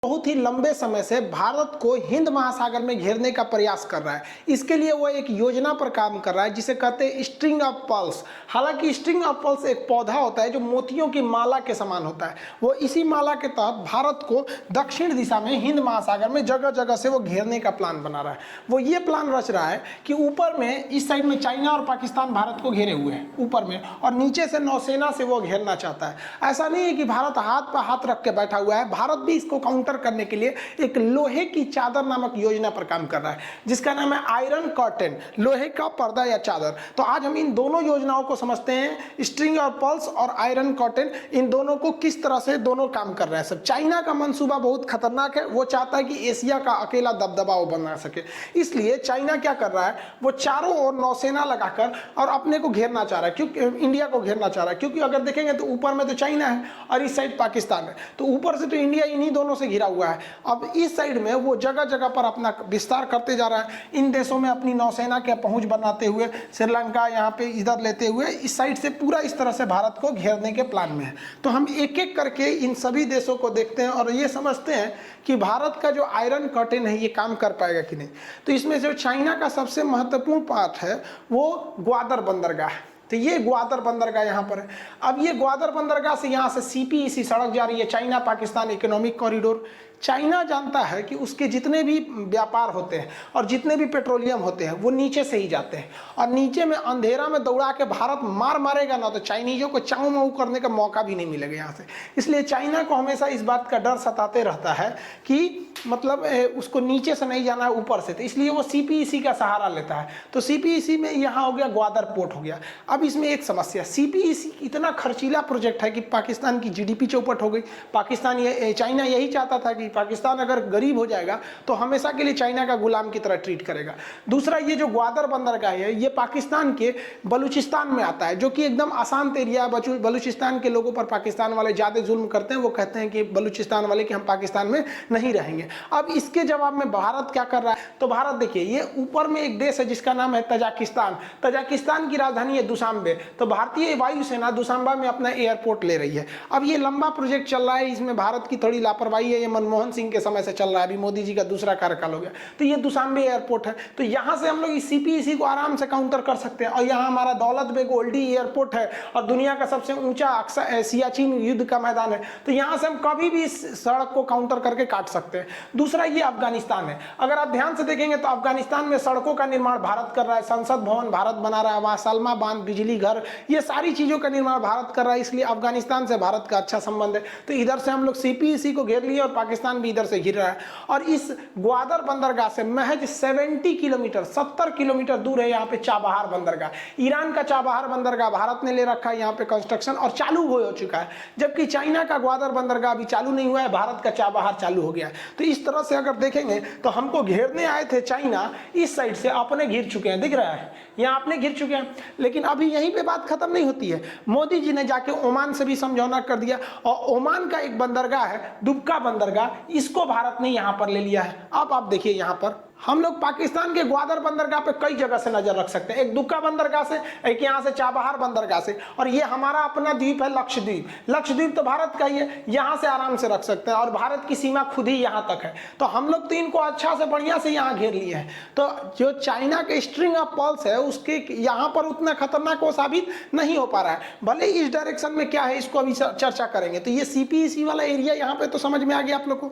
बहुत ही लंबे समय से भारत को हिंद महासागर में घेरने का प्रयास कर रहा है। इसके लिए वो एक योजना पर काम कर रहा है जिसे कहते हैं स्ट्रिंग ऑफ पर्ल्स। हालांकि स्ट्रिंग ऑफ पर्ल्स एक पौधा होता है जो मोतियों की माला के समान होता है। वो इसी माला के तहत भारत को दक्षिण दिशा में हिंद महासागर में जगह जगह से वो घेरने का प्लान बना रहा है। वो ये प्लान रच रहा है कि ऊपर में इस साइड में चाइना और पाकिस्तान भारत को घेरे हुए हैं ऊपर में, और नीचे से नौसेना से वो घेरना चाहता है। ऐसा नहीं है कि भारत हाथ पर हाथ रख के बैठा हुआ है, भारत भी इसको काउंटर करने के लिए एक लोहे की चादर नामक योजना पर काम कर रहा है जिसका नाम है आयरन कर्टेन, लोहे का पर्दा या चादर। तो आज हम इन दोनों योजनाओं को समझते हैं, स्ट्रिंग ऑफ पर्ल्स और आयरन कर्टेन, इन दोनों को किस तरह से दोनों काम कर रहे हैं। सब चाइना का मंसूबा बहुत खतरनाक है। वो चाहता है कि एशिया का अकेला दबदबा वो बना सके। इसलिए चाइना क्या कर रहा है, वो चारों ओर नौसेना लगाकर और अपने को घेरना चाह रहा है, क्योंकि इंडिया को घेरना चाह रहा है। क्योंकि अगर देखेंगे तो ऊपर में तो चाइना है और इस साइड पाकिस्तान है, तो ऊपर से तो इंडिया इन्हीं दोनों से घिरा हुआ है। अब इस साइड में वो जगह जगह पर अपना विस्तार करते जा रहा है, इन देशों में अपनी नौसेना के पहुंच बनाते हुए, श्रीलंका यहाँ पे इधर लेते हुए इस साइड से पूरा इस तरह से भारत को घेरने के प्लान में है। तो हम एक एक करके इन सभी देशों को देखते हैं और ये समझते हैं कि भारत का जो आयरन कर्टेन है ये काम कर पाएगा कि नहीं। तो इसमें जो चाइना का सबसे महत्वपूर्ण पार्ट है वो ग्वादर बंदरगाह है। तो ये ग्वादर बंदरगाह यहाँ पर है। अब ये ग्वादर बंदरगाह से यहाँ से सीपीईसी सड़क जा रही है, China Pakistan economic corridor. China जानता है कि उसके जितने भी व्यापार होते हैं और जितने भी पेट्रोलियम होते हैं वो नीचे से ही जाते हैं, और नीचे में अंधेरा में दौड़ा के भारत मारेगा ना तो चाइनीजों को चाऊ माऊ करने का मौका भी नहीं मिलेगा यहाँ से। इसलिए चाइना को हमेशा इस बात का डर सताते रहता है कि मतलब उसको नीचे से नहीं जाना है, ऊपर से। तो इसलिए वो सीपीईसी का सहारा लेता है। तो सीपीईसी में यहाँ हो गया ग्वादर पोर्ट हो गया। अब इसमें एक समस्या, सीपीईसी इतना खर्चीला प्रोजेक्ट है कि पाकिस्तान की जीडीपी चौपट हो गई। चाइना यही चाहता था कि पाकिस्तान अगर गरीब हो जाएगा तो हमेशा के लिए चाइना का गुलाम की तरह ट्रीट करेगा। दूसरा, ये जो ग्वादर बंदरगाह है ये पाकिस्तान के बलूचिस्तान में आता है, जो कि एकदम अशांत एरिया है। बलूचिस्तान के लोगों पर पाकिस्तान वाले ज़्यादा जुल्म करते हैं। वो कहते हैं कि बलूचिस्तान वाले कि हम पाकिस्तान में नहीं रहेंगे। अब इसके जवाब में भारत क्या कर रहा है, तो भारत देखिए ये ऊपर में एक देश है जिसका नाम है तजाकिस्तान। तजाकिस्तान की राजधानी है दुशांबे। तो भारतीय वायुसेना दुशांबा में अपना एयरपोर्ट ले रही है। अब ये लंबा प्रोजेक्ट चल रहा है, इसमें भारत की थोड़ी लापरवाही है। ये मनमोहन सिंह के समय से चल रहा है, अभी मोदी जी का दूसरा कार्यकाल हो गया। तो ये दुशांबे एयरपोर्ट है, तो यहाँ से हम लोग इस सीपीईसी को आराम से काउंटर कर सकते हैं। और यहाँ हमारा दौलत बेग ओल्डी एयरपोर्ट है और दुनिया का सबसे ऊंचा सियाचिन युद्ध का मैदान है। तो यहाँ से हम कभी भी इस सड़क को काउंटर करके काट सकते हैं। दूसरा, ये अफगानिस्तान है। अगर आप ध्यान से देखेंगे तो अफगानिस्तान में सड़कों का निर्माण भारत कर रहा है, संसद भवन भारत बना रहा है, वहाँ सलमा बांध, बिजली घर, ये सारी चीजों का निर्माण भारत कर रहा है। इसलिए अफगानिस्तान से भारत का अच्छा संबंध है। तो इधर से हम लोग सीपीईसी को घेर लिए और पाकिस्तान भी इधर से घिर रहा है। और इस ग्वादर बंदरगाह से महज 70 किलोमीटर दूर है यहाँ पे चाबहार बंदरगाह। ईरान का चाबहार बंदरगाह भारत ने ले रखा है यहाँ पे कंस्ट्रक्शन और चालू हो चुका है, जबकि चाइना का ग्वादर बंदरगाह अभी चालू नहीं हुआ है, भारत का चाबहार चालू हो गया है। तो इस तरह से अगर देखेंगे तो हमको घेरने आए थे चाइना, इस साइड से अपने घिर चुके हैं, दिख रहा है यहाँ अपने घिर चुके हैं। लेकिन अभी यहीं पे बात खत्म नहीं होती है। मोदी जी ने जाके ओमान से भी समझौता कर दिया और ओमान का एक बंदरगाह है दुबका बंदरगाह, इसको भारत ने यहाँ पर ले लिया है। अब आप देखिए यहाँ पर हम लोग पाकिस्तान के ग्वादर बंदरगाह पे कई जगह से नजर रख सकते हैं। एक दुबका बंदरगाह से, एक यहाँ से चाबहार बंदरगाह से, और ये हमारा अपना द्वीप है लक्षद्वीप। लक्षद्वीप तो भारत का ही है, यहाँ से आराम से रख सकते हैं और भारत की सीमा खुद ही यहाँ तक है। तो हम लोग तो इनको अच्छा से बढ़िया से यहाँ घेर लिए हैं। तो जो चाइना के स्ट्रिंग ऑफ पर्ल्स है उसके यहाँ पर उतना खतरनाक वो साबित नहीं हो पा रहा है। भले इस डायरेक्शन में क्या है इसको अभी चर्चा करेंगे। तो ये सीपीईसी वाला एरिया यहाँ पे तो समझ में आ गया आप लोग को।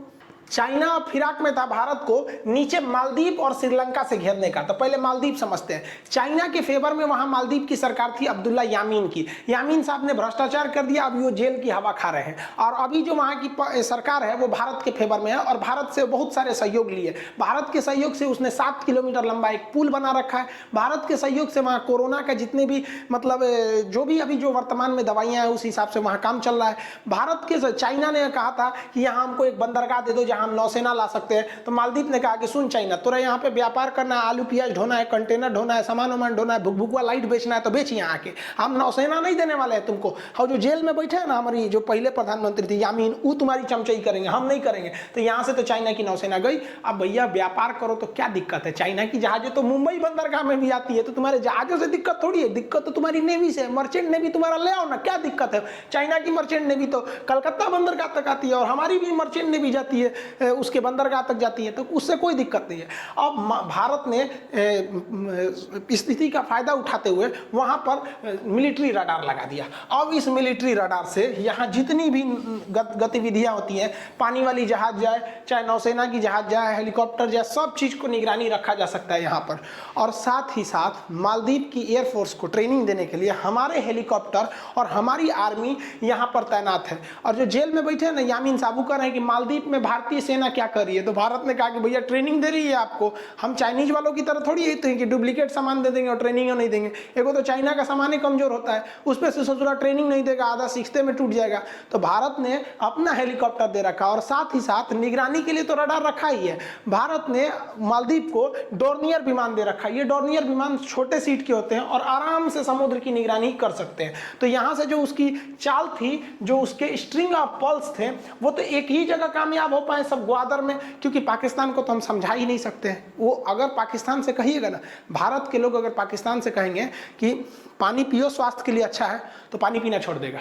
चाइना फिराक में था भारत को नीचे मालदीव और श्रीलंका से घेरने का। तो पहले मालदीव समझते हैं। चाइना के फेवर में वहां मालदीव की सरकार थी अब्दुल्ला यामीन की। यामीन साहब ने भ्रष्टाचार कर दिया, अभी वो जेल की हवा खा रहे हैं। और अभी जो वहां की सरकार है वो भारत के फेवर में है और भारत से बहुत सारे सहयोग लिए। भारत के सहयोग से उसने 7 किलोमीटर लंबा एक पुल बना रखा है। भारत के सहयोग से वहाँ कोरोना का जितने भी मतलब जो भी अभी जो वर्तमान में दवाइयाँ हैं उस हिसाब से वहाँ काम चल रहा है। भारत के चाइना ने कहा था कि यहाँ हमको एक बंदरगाह दे दो हम नौसेना ला सकते हैं। तो मालदीव ने कहा कि सुन चाइना, तोरा यहाँ पे व्यापार करना है, आलू प्याज ढोना है, कंटेनर ढोना है, सामान वामान ढोना है, भुकभुकवा लाइट बेचना है तो बेच यहाँ आके। हम नौसेना नहीं देने वाले हैं तुमको। और जो जेल में बैठे हैं ना हमारी जो पहले प्रधानमंत्री थी यामीन, वो तुम्हारी चमचाई करेंगे, हम नहीं करेंगे। तो यहाँ से तो चाइना की नौसेना गई। अब भैया व्यापार करो तो क्या दिक्कत है, चाइना की जहाजें तो मुंबई बंदरगाह में भी आती है, तो तुम्हारे जहाजों से दिक्कत थोड़ी है, दिक्कत तो तुम्हारी नेवी से, मर्चेंट नेवी तुम्हारा ले आओ ना, क्या दिक्कत है। चाइना की मर्चेंट नेवी तो कलकत्ता बंदरगाह तक आती है और हमारी भी मर्चेंट नेवी जाती है। उसके बंदरगाह तक जाती है, तो उससे कोई दिक्कत नहीं है। अब भारत ने स्थिति का फायदा उठाते हुए वहां पर मिलिट्री रडार लगा दिया। अब इस मिलिट्री रडार से यहाँ जितनी भी गतिविधियां होती हैं, पानी वाली जहाज जाए, चाहे नौसेना की जहाज जाए, हेलीकॉप्टर जाए, सब चीज को निगरानी रखा जा सकता है यहाँ पर। और साथ ही साथ मालदीव की एयरफोर्स को ट्रेनिंग देने के लिए हमारे हेलीकॉप्टर और हमारी आर्मी यहाँ पर तैनात है। और जो जेल में बैठे हैं ना यामीन साबू कह रहे हैं कि मालदीव में भारतीय सेना क्या कर रही है, तो भारत ने कहा कि भैया ट्रेनिंग दे रही है आपको, हम चाइनीज वालों की तरह थोड़ी है कि डुप्लीकेट सामान दे देंगे और ट्रेनिंग नहीं देंगे। एगो तो चाइना का सामान ही कमजोर होता है, उस पर से ससुरा ट्रेनिंग नहीं देगा, आधा सीखते में टूट जाएगा। तो भारत ने अपना हेलीकॉप्टर दे रखा और साथ ही साथ निगरानी के लिए तो रडार रखा ही है। भारत ने मालदीव को डोर्नियर विमान दे रखा है। ये डोर्नियर विमान छोटे सीट के होते हैं और आराम से समुद्र की निगरानी कर सकते हैं। तो यहाँ से जो उसकी चाल थी, जो उसके स्ट्रिंग ऑफ पल्स थे, वो तो एक ही जगह कामयाब हो पाए सब ग्वादर में, क्योंकि पाकिस्तान को तो हम समझा ही नहीं सकते हैं। वो अगर पाकिस्तान से कहिएगा ना, भारत के लोग अगर पाकिस्तान से कहेंगे कि पानी पियो स्वास्थ्य के लिए अच्छा है, तो पानी पीना छोड़ देगा।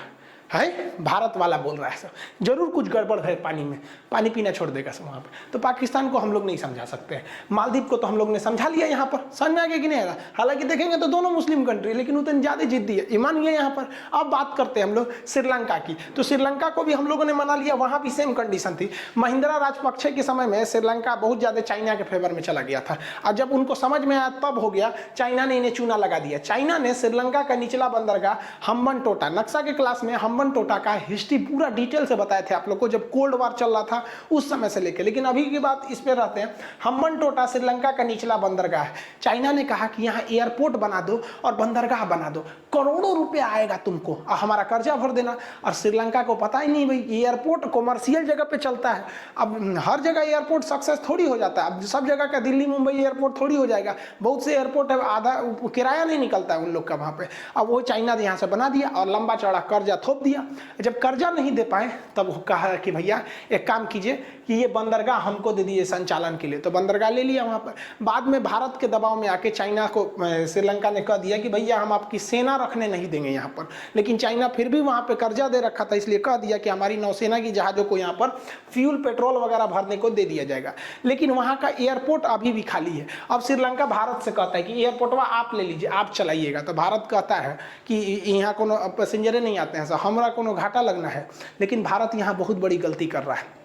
है भारत वाला बोल रहा है सब, जरूर कुछ गड़बड़ है पानी में, पानी पीना छोड़ देगा सब वहाँ पर। तो पाकिस्तान को हम लोग नहीं समझा सकते हैं, मालदीव को तो हम लोग ने समझा लिया यहाँ पर, समझ में आ गया कि नहीं आएगा। हालांकि देखेंगे तो दोनों मुस्लिम कंट्री, लेकिन उतनी ज़्यादा जिद्दी है, ईमान ये यहाँ पर। अब बात करते हैं हम लोग श्रीलंका की, तो श्रीलंका को भी हम लोगों ने मना लिया। वहाँ भी सेम कंडीशन थी। महिंद्रा राजपक्षे के समय में श्रीलंका बहुत ज़्यादा चाइना के फेवर में चला गया था, और जब उनको समझ में आया तब हो गया, चाइना ने इन्हें चूना लगा दिया। चाइना ने श्रीलंका का निचला बंदरगाह हम्बनटोटा, नक्शा के क्लास में हम्बनटोटा का हिस्ट्री पूरा डिटेल से बताए थे आप लोग को, जब कोल्ड वार चल रहा था उस समय से लेकर। लेकिन अभी की बात इस पे रहते हैं। हम्बनटोटा श्रीलंका का निचला बंदरगाह है। चाइना ने कहा कि यहाँ एयरपोर्ट बना दो और बंदरगाह बना दो, करोड़ों रुपए आएगा तुमको और हमारा कर्जा भर देना। और श्रीलंका को पता ही नहीं भाई एयरपोर्ट कॉमर्शियल जगह पे चलता है। अब हर जगह एयरपोर्ट सक्सेस थोड़ी हो जाता है। अब सब जगह का दिल्ली मुंबई एयरपोर्ट थोड़ी हो जाएगा। बहुत से एयरपोर्ट है, आधा किराया नहीं निकलता है उन लोग का वहाँ पे। अब वो चाइना ने यहाँ से बना दिया और लंबा चौड़ा कर्जा थोप दिया। जब कर्जा नहीं दे पाए तब कहा कि भैया एक काम कीजिए कि ये बंदरगाह हमको दे दिए संचालन के लिए, तो बंदरगाह ले लिया वहाँ पर। बाद में भारत के दबाव में आके चाइना को श्रीलंका ने कह दिया कि भैया हम आपकी सेना रखने नहीं देंगे यहाँ पर। लेकिन चाइना फिर भी वहाँ पे कर्जा दे रखा था, इसलिए कह दिया कि हमारी नौसेना की जहाज़ों को यहाँ पर फ्यूल पेट्रोल वगैरह भरने को दे दिया जाएगा। लेकिन वहाँ का एयरपोर्ट अभी भी खाली है। अब श्रीलंका भारत से कहता है कि एयरपोर्टवा आप ले लीजिए, आप चलाइएगा। तो भारत कहता है कि यहाँ कोनो पैसेंजरे नहीं आते हैं सर, हमारा कोनो घाटा लगना है। लेकिन भारत यहाँ बहुत बड़ी गलती कर रहा है।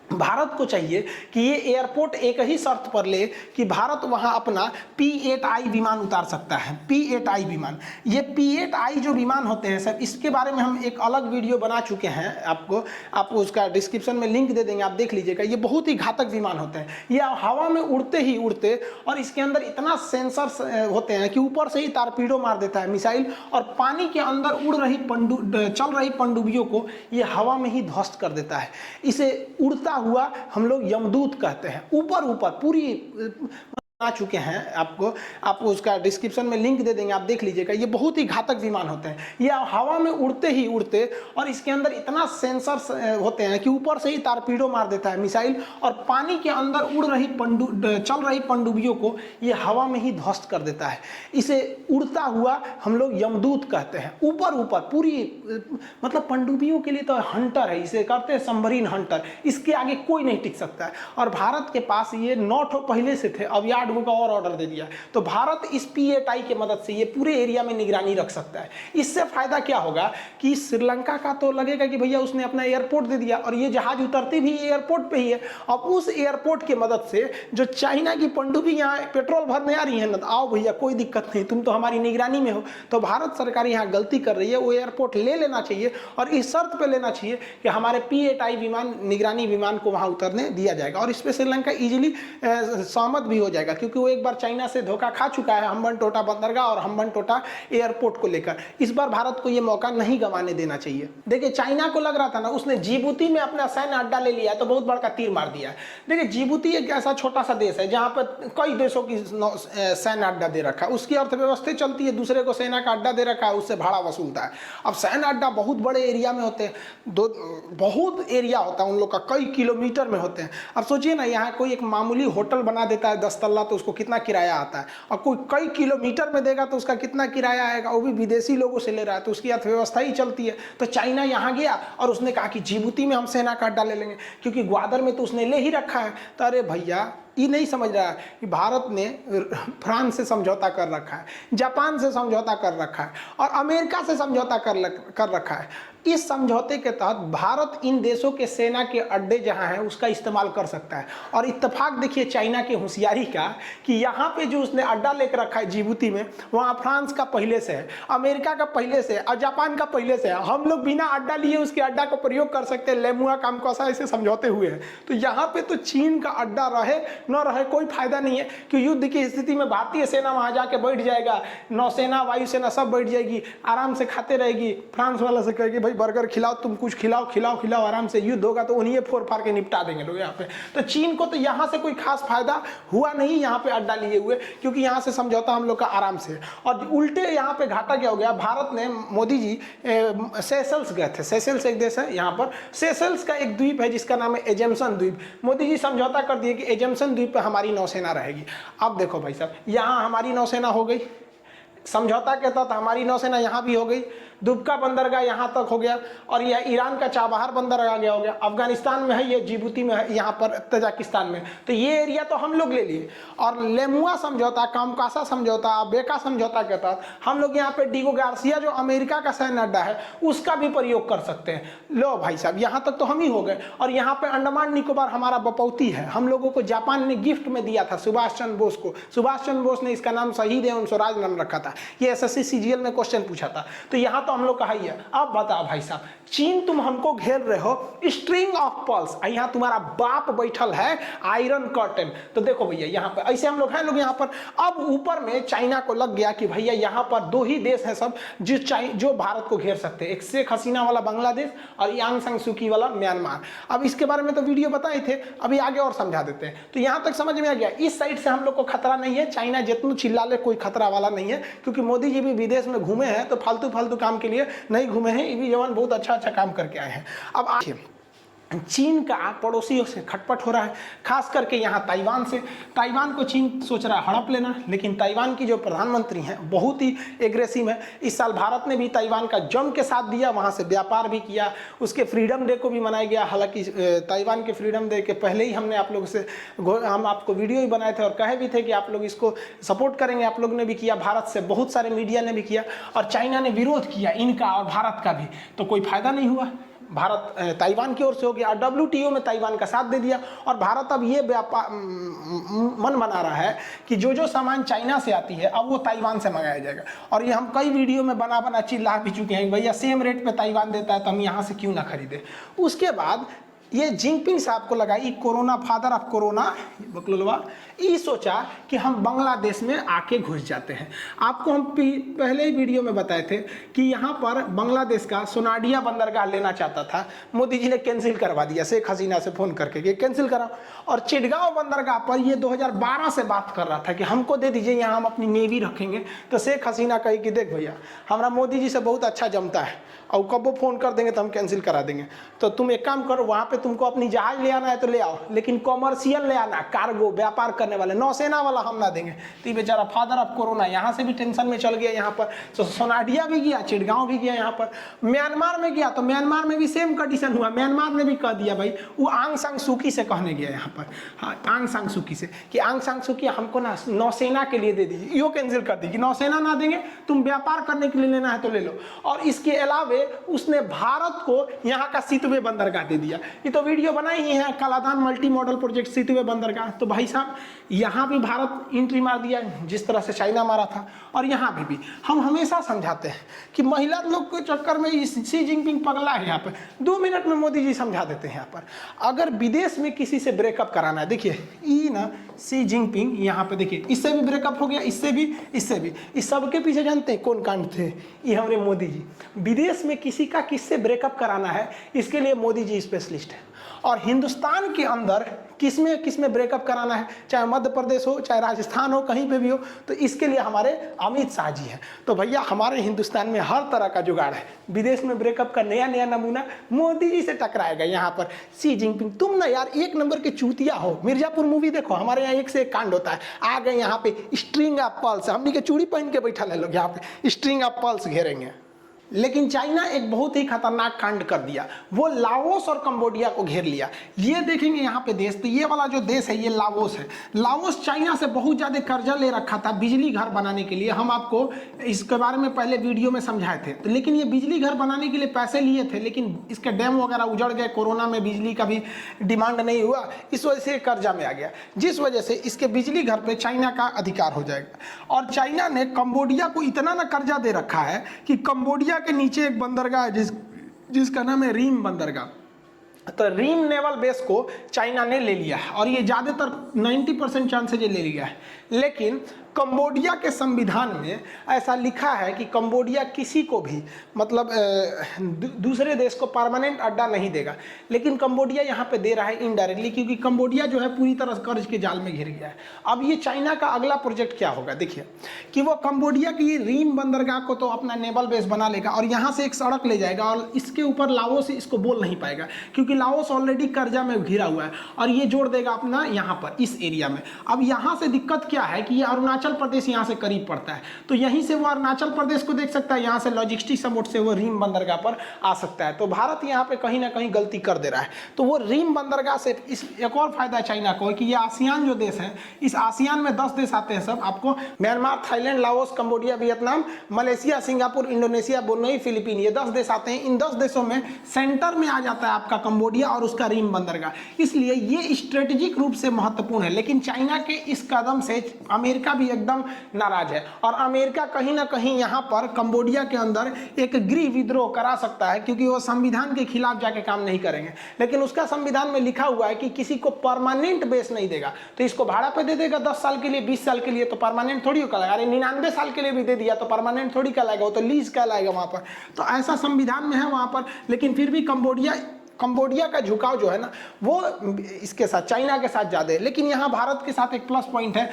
भारत को चाहिए कि ये एयरपोर्ट एक ही शर्त पर ले कि भारत वहाँ अपना P-8I विमान उतार सकता है। P-8I विमान, ये P-8I जो विमान होते हैं सर, इसके बारे में हम एक अलग वीडियो बना चुके हैं। आपको उसका डिस्क्रिप्शन में लिंक दे देंगे, आप देख लीजिएगा। ये बहुत ही घातक विमान होते हैं। ये हवा में उड़ते ही उड़ते, और इसके अंदर इतना सेंसर्स होते हैं कि ऊपर से ही टारपीडो मार देता है मिसाइल, और पानी के अंदर चल रही पनडुब्बियों को ये हवा में ही ध्वस्त कर देता है। इसे उड़ता हुआ हम लोग यमदूत कहते हैं। ऊपर पूरी आ चुके हैं, आपको उसका डिस्क्रिप्शन में लिंक दे देंगे, आप देख लीजिएगा। ये बहुत ही घातक विमान होते हैं। ये हवा में उड़ते ही उड़ते, और इसके अंदर इतना सेंसर्स होते हैं कि ऊपर से ही टारपीडो मार देता है मिसाइल, और पानी के अंदर चल रही पनडुब्बियों को ये हवा में ही ध्वस्त कर देता है। इसे उड़ता हुआ हम लोग यमदूत कहते हैं। ऊपर पूरी मतलब पनडुब्बियों के लिए तो हंटर है, इसे कहते हैं सबमरीन हंटर। इसके आगे कोई नहीं टिक सकता है। और भारत के पास ये 9 ठो पहले से थे, अब 8 का और ऑर्डर दे दिया। तो भारत इस P-8I की मदद से ये पूरे एरिया में निगरानी रख सकता है। इससे फायदा क्या होगा कि श्रीलंका का तो लगेगा कि भैया उसने अपना एयरपोर्ट दे दिया, और ये जहाज उतरती भी एयरपोर्ट पे ही है। अब उस एयरपोर्ट की मदद से जो चाइना की पनडुब्बी यहाँ पेट्रोल भरने आ रही है ना, आओ भैया कोई दिक्कत नहीं, तुम तो हमारी निगरानी में हो। तो भारत सरकार यहाँ गलती कर रही है, वो एयरपोर्ट ले लेना चाहिए, और इस शर्त पे लेना चाहिए कि हमारे P-8I विमान, निगरानी विमान को वहाँ उतरने दिया जाएगा। और इस पर श्रीलंका इजीली सहमत भी हो जाएगा, क्योंकि वो एक बार चाइना से धोखा खा चुका है हम्बनटोटा बंदरगाह और हम्बनटोटा एयरपोर्ट को लेकर। इस बार भारत को ये मौका नहीं गंवाने देना चाहिए। देखिए चाइना को लग रहा था ना, उसने जिबूती में अपना सैन्य अड्डा ले लिया है, तो बहुत बड़ा तीर मार दिया है। देखिए जिबूती एक ऐसा छोटा सा देश है जहाँ पर कई देशों की सैन्य अड्डा दे रखा है, उसकी अर्थव्यवस्था चलती है, दूसरे को सेना का अड्डा दे रखा है, उससे भाड़ा वसूलता है। अब सैन्य अड्डा बहुत बड़े एरिया में होते हैं, बहुत एरिया होता है उन लोग का, कई किलोमीटर में होते हैं। अब सोचिए ना, यहाँ कोई एक मामूली होटल बना देता है 10 तल्ला तो उसको कितना किराया आता है, और कोई कई किलोमीटर में देगा तो उसका कितना किराया आएगा, वो भी विदेशी लोगों से ले रहा है, तो उसकी अर्थव्यवस्था ही चलती है। तो चाइना यहाँ गया और उसने कहा कि जिबूती में हम सेना का अड्डा ले लेंगे, क्योंकि ग्वादर में तो उसने ले ही रखा है। तो अरे भैया, ये नहीं समझ रहा है कि भारत ने फ्रांस से समझौता कर रखा है, जापान से समझौता कर रखा है और अमेरिका से समझौता कर रखा है। इस समझौते के तहत भारत इन देशों के सेना के अड्डे जहां हैं उसका इस्तेमाल कर सकता है। और इत्तेफाक देखिए चाइना की होशियारी का कि यहाँ पे जो उसने अड्डा लेकर रखा है जिबूती में, वहाँ फ्रांस का पहले से है, अमेरिका का पहले से है और जापान का पहले से है। हम लोग बिना अड्डा लिए उसके अड्डा को प्रयोग कर सकते हैं, लेमुआ कामकोसा ऐसे समझौते हुए हैं। तो यहाँ पे तो चीन का अड्डा रहे न रहे कोई फायदा नहीं है, कि युद्ध की स्थिति में भारतीय सेना वहाँ जाके बैठ जाएगा, नौसेना वायुसेना सब बैठ जाएगी, आराम से खाते रहेगी। फ्रांस वाला से कहेगी भाई बर्गर खिलाओ, तुम कुछ खिलाओ, आराम से युद्ध होगा तो उन्हीं फोड़ फाड़ के निपटा देंगे लोग यहाँ पे। तो चीन को तो यहाँ से कोई खास फायदा हुआ नहीं यहाँ पे अड्डा लिए हुए, क्योंकि यहाँ से समझौता हम लोग का आराम से। और उल्टे यहाँ पे घाटा क्या हो गया, भारत ने, मोदी जी सेशल्स गए थे, सेशल्स एक देश है यहाँ पर, सेशल्स का एक द्वीप है जिसका नाम है एजम्सन द्वीप। मोदी जी समझौता कर दिए कि एजम्सन द्वीप पर हमारी नौसेना रहेगी। अब देखो भाई साहब, यहाँ हमारी नौसेना हो गई, समझौता के तहत हमारी नौसेना यहाँ भी हो गई, दुबका बंदरगाह यहाँ तक हो गया, और यह ईरान का चाबहार बंदरगाह हो गया, अफगानिस्तान में है, ये जिबूती में है, यहाँ पर तजाकिस्तान में। तो ये एरिया तो हम लोग ले लिए। और लेमुआ समझौता, कामकासा समझौता, बेका समझौता के तहत हम लोग यहाँ पे डिगो गार्सिया जो अमेरिका का सैन्य अड्डा है उसका भी प्रयोग कर सकते हैं। लो भाई साहब, यहाँ तक तो हम ही हो गए। और यहाँ पे अंडमान निकोबार हमारा बपौती है, हम लोगों को जापान ने गिफ्ट में दिया था सुभाष चंद्र बोस को। सुभाष चंद्र बोस ने इसका नाम शहीद एवं स्वराज नाम रखा था, ये एसएससी सीजीएल में क्वेश्चन पूछा था। तो यहाँ तो हम लोग कहा ही है। अब बताओ भाई साहब, चीन तुम हमको घेर रहे हो, स्ट्रिंग ऑफ पर्ल्स, यहाँ तुम्हारा बाप बैठल है आयरन कर्टन। तो देखो भैया यहाँ पर ऐसे हम लोग हैं लोग यहाँ पर। अब ऊपर में चाइना को लग गया कि भैया यहाँ पर दो ही देश हैं सब जो भारत को घेर सकते हैं, एक शेख हसीना वाला बांग्लादेश और यांग सांग सुकी वाला म्यांमार। अब इसके बारे में तो वीडियो बताए थे, अभी आगे और समझा देते हैं। तो यहाँ तक समझ में आ गया, इस साइड से हम लोग को खतरा नहीं है, चाइना जितना चिल्ला ले कोई खतरा वाला नहीं है, क्योंकि मोदी जी भी विदेश में घूमे हैं तो फालतू काम के लिए नहीं घूमे हैं, ये भी जवान बहुत अच्छा काम करके आए हैं। अब आइए, चीन का पड़ोसियों से खटपट हो रहा है, खास करके यहाँ ताइवान से। ताइवान को चीन सोच रहा है हड़प लेना, लेकिन ताइवान की जो प्रधानमंत्री हैं बहुत ही एग्रेसिव है। इस साल भारत ने भी ताइवान का जम के साथ दिया, वहाँ से व्यापार भी किया, उसके फ्रीडम डे को भी मनाया गया। हालांकि ताइवान के फ्रीडम डे के पहले ही हमने आप लोगों से हम आपको वीडियो ही बनाए थे और कहे भी थे कि आप लोग इसको सपोर्ट करेंगे। आप लोग ने भी किया, भारत से बहुत सारे मीडिया ने भी किया, और चाइना ने विरोध किया इनका और भारत का भी, तो कोई फायदा नहीं हुआ। भारत ताइवान की ओर से हो गया, और WTO में ताइवान का साथ दे दिया। और भारत अब ये व्यापार मन बना रहा है कि जो सामान चाइना से आती है अब वो ताइवान से मंगाया जाएगा। और ये हम कई वीडियो में बना चिल्ला भी चुके हैं, भैया सेम रेट पे ताइवान देता है तो हम यहाँ से क्यों ना खरीदें। उसके बाद ये जिनपिंग साहब को लगा, कोरोना फादर ऑफ कोरोना बकलुलवा, ये सोचा कि हम बांग्लादेश में आके घुस जाते हैं। आपको हम पहले ही वीडियो में बताए थे कि यहाँ पर बांग्लादेश का सोनाडिया बंदरगाह लेना चाहता था, मोदी जी ने कैंसिल करवा दिया शेख हसीना से फ़ोन करके कि कैंसिल कराओ। और चिटगांव बंदरगाह पर ये 2012 से बात कर रहा था कि हमको दे दीजिए, यहाँ हम अपनी नेवी रखेंगे। तो शेख हसीना कही कि देख भैया, हमारा मोदी जी से बहुत अच्छा जमता है, और कब वो फ़ोन कर देंगे तो हम कैंसिल करा देंगे। तो तुम एक काम करो, वहाँ पे तुमको अपनी जहाज ले आना है तो ले आओ, लेकिन कॉमर्शियल ले आना, कार्गो व्यापार करने वाले, नौसेना वाला हम ना देंगे। तो ये बेचारा फादर ऑफ कोरोना यहाँ से भी टेंशन में चल गया। यहाँ पर तो सोनाडिया भी गया, चिटगांव भी गया, यहाँ पर म्यांमार में गया तो म्यांमार में भी सेम कंडीशन हुआ। म्यांमार ने भी कह दिया भाई, वो आंग सांग सूकी से कहने गया यहाँ पर, हाँ आंग सांग सूकी से, कि आंग सांग सूकी हमको ना नौसेना के लिए दे दीजिए। यो कैंसिल कर दी कि नौसेना ना देंगे, तुम व्यापार करने के लिए लेना है तो ले लो। और इसके अलावा उसने भारत को यहाँ का सितवे बंदरगाह दे दिया। ये तो वीडियो बनाई ही है, कालाधान मल्टी मॉडल प्रोजेक्ट सितवे बंदरगाह। तो भाई साहब यहाँ भी भारत एंट्री मार दिया जिस तरह से चाइना मारा था। और यहाँ भी हम हमेशा समझाते हैं कि महिला लोग के चक्कर में शी जिनपिंग पगला है। यहाँ पर 2 मिनट में मोदी जी समझा देते हैं। यहाँ पर अगर विदेश में किसी से ब्रेकअप कराना है, देखिए ये ना शी जिनपिंग यहाँ पे देखिए, इससे भी ब्रेकअप हो गया, इससे भी, इससे भी। इस सबके पीछे जानते हैं कौन कांड थे? ये हमारे मोदी जी। विदेश में किसी का किससे ब्रेकअप कराना है, इसके लिए मोदी जी स्पेशलिस्ट है। और हिंदुस्तान के अंदर किसमें किसमें ब्रेकअप कराना है, चाहे मध्य प्रदेश हो चाहे राजस्थान हो, कहीं पे भी हो, तो इसके लिए हमारे अमित शाह जी हैं। तो भैया हमारे हिंदुस्तान में हर तरह का जुगाड़ है। विदेश में ब्रेकअप का नया नया नमूना मोदी जी से टकराएगा। यहाँ पर सी जिनपिंग, तुम ना यार एक नंबर के चूतिया हो। मिर्जापुर मूवी देखो, हमारे यहाँ एक से एक कांड होता है। आ गए यहाँ पे स्ट्रिंग ऑफ पर्ल्स, हमनी के चूड़ी पहन के बैठा है लोग, यहाँ पे स्ट्रिंग ऑफ पर्ल्स घेरेंगे। लेकिन चाइना एक बहुत ही खतरनाक कांड कर दिया, वो लाओस और कंबोडिया को घेर लिया। ये देखेंगे यहाँ पे देश, तो ये वाला जो देश है ये लाओस है। लाओस चाइना से बहुत ज़्यादा कर्जा ले रखा था बिजली घर बनाने के लिए। हम आपको इसके बारे में पहले वीडियो में समझाए थे। तो लेकिन ये बिजली घर बनाने के लिए पैसे लिए थे, लेकिन इसके डैम वगैरह उजड़ गए, कोरोना में बिजली का भी डिमांड नहीं हुआ, इस वजह से कर्जा में आ गया, जिस वजह से इसके बिजली घर पे चाइना का अधिकार हो जाएगा। और चाइना ने कंबोडिया को इतना ना कर्जा दे रखा है कि कंबोडिया के नीचे एक बंदरगाह है जिसका नाम है रीम बंदरगाह। तो रीम नेवल बेस को चाइना ने ले लिया है और ये ज़्यादातर 90% चांसेज ले लिया है। लेकिन कंबोडिया के संविधान में ऐसा लिखा है कि कंबोडिया किसी को भी मतलब दूसरे देश को परमानेंट अड्डा नहीं देगा। लेकिन कंबोडिया यहाँ पे दे रहा है इनडायरेक्टली, क्योंकि कंबोडिया जो है पूरी तरह कर्ज के जाल में घिर गया है। अब ये चाइना का अगला प्रोजेक्ट क्या होगा, देखिए कि वो कंबोडिया की रीम बंदरगाह को तो अपना नेवल बेस बना लेगा और यहाँ से एक सड़क ले जाएगा और इसके ऊपर लाओस इसको बोल नहीं पाएगा, क्योंकि लाओस ऑलरेडी कर्जा में घिरा हुआ है, और ये जोड़ देगा अपना यहाँ पर इस एरिया में। अब यहाँ से दिक्कत क्या है कि ये अरुणाचल प्रदेश यहाँ से करीब पड़ता है, तो यहीं से वो अरुणाचल प्रदेश को देख सकता है, यहाँ से लॉजिस्टिक सपोर्ट से वो रीम बंदरगाह पर आ सकता है। तो भारत यहाँ पे कहीं ना कहीं गलती कर दे रहा है। तो वो रीम बंदरगाह से इस एक और फायदा है चाइना को कि ये आसियान जो देश है, इस आसियान में 10 देश आते हैं सब आपको, Myanmar, Thailand, Laos, Cambodia, Vietnam, Malaysia, Singapore, Indonesia, Brunei, Philippine, ये 10 देश आते हैं। इन 10 देशों में सेंटर में आ जाता है आपका कंबोडिया और उसका रीम बंदरगाह। इसलिए ये स्ट्रेटेजिक रूप से महत्वपूर्ण है। लेकिन चाइना के इस कदम से अमेरिका भी एकदम नाराज है और अमेरिका कहीं ना कहीं यहाँ पर कंबोडिया के अंदर एक गृह विद्रोह करा सकता है, क्योंकि वो संविधान के खिलाफ जाके काम नहीं करेंगे। लेकिन उसका संविधान में लिखा हुआ है कि किसी को परमानेंट बेस नहीं देगा, तो इसको भाड़ा पे दे देगा 10 साल के लिए, 20 साल के लिए, तो परमानेंट थोड़ी कहलाएगा। अरे 99 साल के लिए भी दे दिया तो परमानेंट थोड़ी कहलाएगा, वो तो लीज कहलाएगा वहाँ पर। तो ऐसा संविधान में है वहाँ पर। लेकिन फिर भी कंबोडिया का झुकाव जो है ना वो इसके साथ, चाइना के साथ ज़्यादा है। लेकिन यहाँ भारत के साथ एक प्लस पॉइंट है,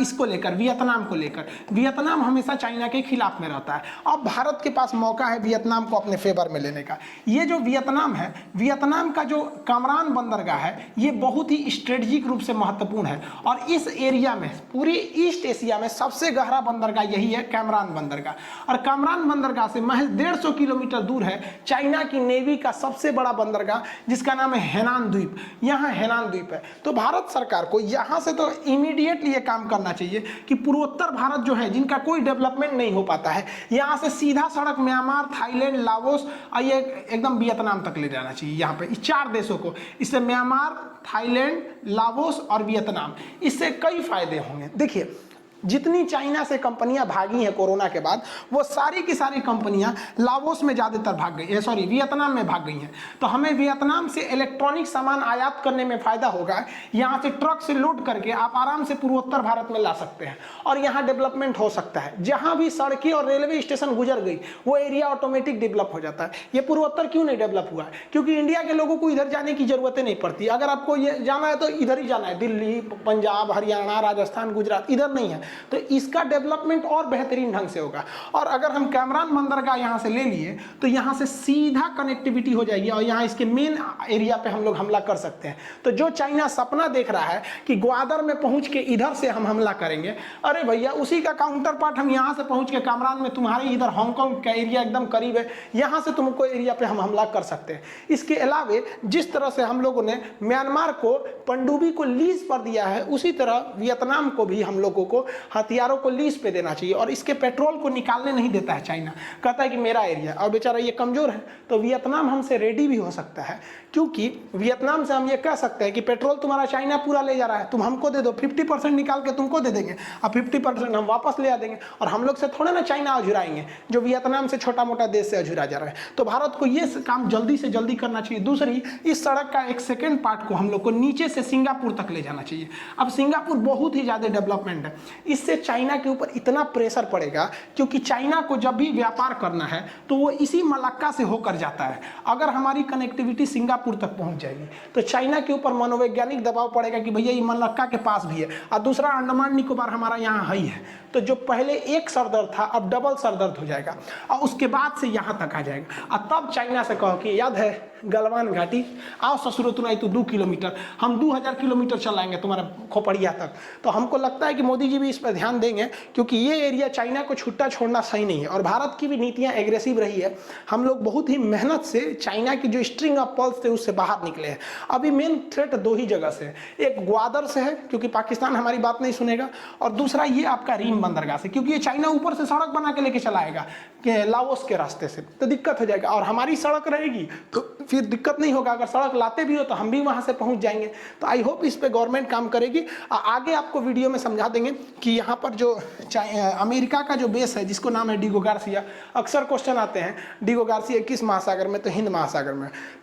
इसको लेकर, वियतनाम को लेकर। वियतनाम हमेशा चाइना के खिलाफ में रहता है। अब भारत के पास मौका है वियतनाम को अपने फेवर में लेने का। ये जो वियतनाम है, वियतनाम का जो कामरान बंदरगाह है, ये बहुत ही स्ट्रेटेजिक रूप से महत्वपूर्ण है। और इस एरिया में, पूरी ईस्ट एशिया में सबसे गहरा बंदरगाह यही है, कैमरान बंदरगाह। और कैमरान बंदरगाह से महज 150 किलोमीटर दूर है चाइना की नेवी का सबसे बड़ा बंदरगाह, जिसका नाम है हेनान द्वीप। यहाँ हेनान द्वीप है। तो भारत सरकार को यहाँ से तो इमीडिएटली ये काम करना चाहिए कि पूर्वोत्तर भारत जो है, जिनका कोई डेवलपमेंट नहीं हो पाता है, यहाँ से सीधा सड़क म्यांमार, थाईलैंड, लाओस और ये एकदम वियतनाम तक ले जाना चाहिए। यहाँ पे इस 4 देशों को, इससे म्यांमार, थाईलैंड, लाओस और वियतनाम, इससे कई फायदे होंगे। देखिए जितनी चाइना से कंपनियां भागी हैं कोरोना के बाद, वो सारी की सारी कंपनियां लाओस में ज़्यादातर भाग गई, सॉरी वियतनाम में भाग गई हैं। तो हमें वियतनाम से इलेक्ट्रॉनिक सामान आयात करने में फ़ायदा होगा। यहाँ से ट्रक से लोड करके आप आराम से पूर्वोत्तर भारत में ला सकते हैं और यहाँ डेवलपमेंट हो सकता है। जहाँ भी सड़कें और रेलवे स्टेशन गुजर गई, वो एरिया ऑटोमेटिक डेवलप हो जाता है। ये पूर्वोत्तर क्यों नहीं डेवलप हुआ है? क्योंकि इंडिया के लोगों को इधर जाने की ज़रूरत नहीं पड़ती। अगर आपको ये जाना है तो इधर ही जाना है, दिल्ली, पंजाब, हरियाणा, राजस्थान, गुजरात, इधर नहीं है। तो इसका डेवलपमेंट और बेहतरीन ढंग से होगा। और अगर हम कैमरान बंदरगाह यहाँ से ले लिए तो यहाँ से सीधा कनेक्टिविटी हो जाएगी और यहाँ इसके मेन एरिया पे हम लोग हमला कर सकते हैं। तो जो चाइना सपना देख रहा है कि ग्वादर में पहुँच के इधर से हम हमला करेंगे, अरे भैया उसी का काउंटर पार्ट हम यहाँ से पहुँच के कैमरान में, तुम्हारे इधर हांगकांग का एरिया एकदम करीब है, यहाँ से तुमको एरिया पे हम हमला कर सकते हैं। इसके अलावे जिस तरह से हम लोगों ने म्यांमार को, पनडुब्बी को लीज पर दिया है, उसी तरह वियतनाम को भी हम लोगों को हथियारों को लीज पे देना चाहिए। और इसके पेट्रोल को निकालने नहीं देता है चाइना, कहता है कि मेरा एरिया, और बेचारा ये कमजोर है। तो वियतनाम हमसे रेडी भी हो सकता है, क्योंकि वियतनाम से हम ये कह सकते हैं कि पेट्रोल तुम्हारा चाइना पूरा ले जा रहा है, तुम हमको दे दो, 50% निकाल के तुमको दे देंगे और 50% हम वापस ले आ देंगे। और हम लोग से थोड़े ना चाइना अझुराएंगे, जो वियतनाम से छोटा मोटा देश से अझुरा जा रहा है। तो भारत को ये काम जल्दी से जल्दी करना चाहिए। दूसरी, इस सड़क का एक सेकेंड पार्ट को हम लोग को नीचे से सिंगापुर तक ले जाना चाहिए। अब सिंगापुर बहुत ही ज़्यादा डेवलपमेंट है। इससे चाइना के ऊपर इतना प्रेशर पड़ेगा, क्योंकि चाइना को जब भी व्यापार करना है तो वो इसी मलक्का से होकर जाता है। अगर हमारी कनेक्टिविटी सिंगापुर तक पहुंच जाएगी तो चाइना के ऊपर मनोवैज्ञानिक दबाव पड़ेगा कि भैया ये मलक्का के पास भी है, और दूसरा अंडमान निकोबार हमारा यहाँ है ही है। तो जो पहले एक सरदर्द था अब डबल सरदर्द हो जाएगा, और उसके बाद से यहाँ तक आ जाएगा। और तब चाइना से कहो कि याद है गलवान घाटी, आओ ससुरो तुनाई तो 2 किलोमीटर, हम 2000 किलोमीटर चलाएंगे तुम्हारा खोपड़िया तक। तो हमको लगता है कि मोदी जी भी इस पर ध्यान देंगे, क्योंकि ये एरिया चाइना को छुट्टा छोड़ना सही नहीं है। और भारत की भी नीतियाँ एग्रेसिव रही है। हम लोग बहुत ही मेहनत से चाइना की जो स्ट्रिंग ऑफ पर्ल्स थे उससे बाहर निकले हैं। अभी मेन थ्रेट 2 ही जगह से, एक ग्वादर से है क्योंकि पाकिस्तान हमारी बात नहीं सुनेगा, और दूसरा ये आपका रीम बंदरगाह से, क्योंकि ये चाइना ऊपर से सड़क बना के लेके चलाएगा लाओस के रास्ते से, तो दिक्कत हो जाएगा। और हमारी सड़क रहेगी तो फिर दिक्कत नहीं होगा, अगर सड़क लाते भी हो तो हम भी वहाँ से पहुँच जाएंगे। तो आई होप इस पे गवर्नमेंट काम करेगी। आगे आपको वीडियो में समझा देंगे कि यहाँ पर जो अमेरिका का जो बेस है जिसको नाम है डिगो गार्सिया, अक्सर क्वेश्चन आते हैं डिगो गार्सिया किस महासागर में, तो हिंद महासागर में। तो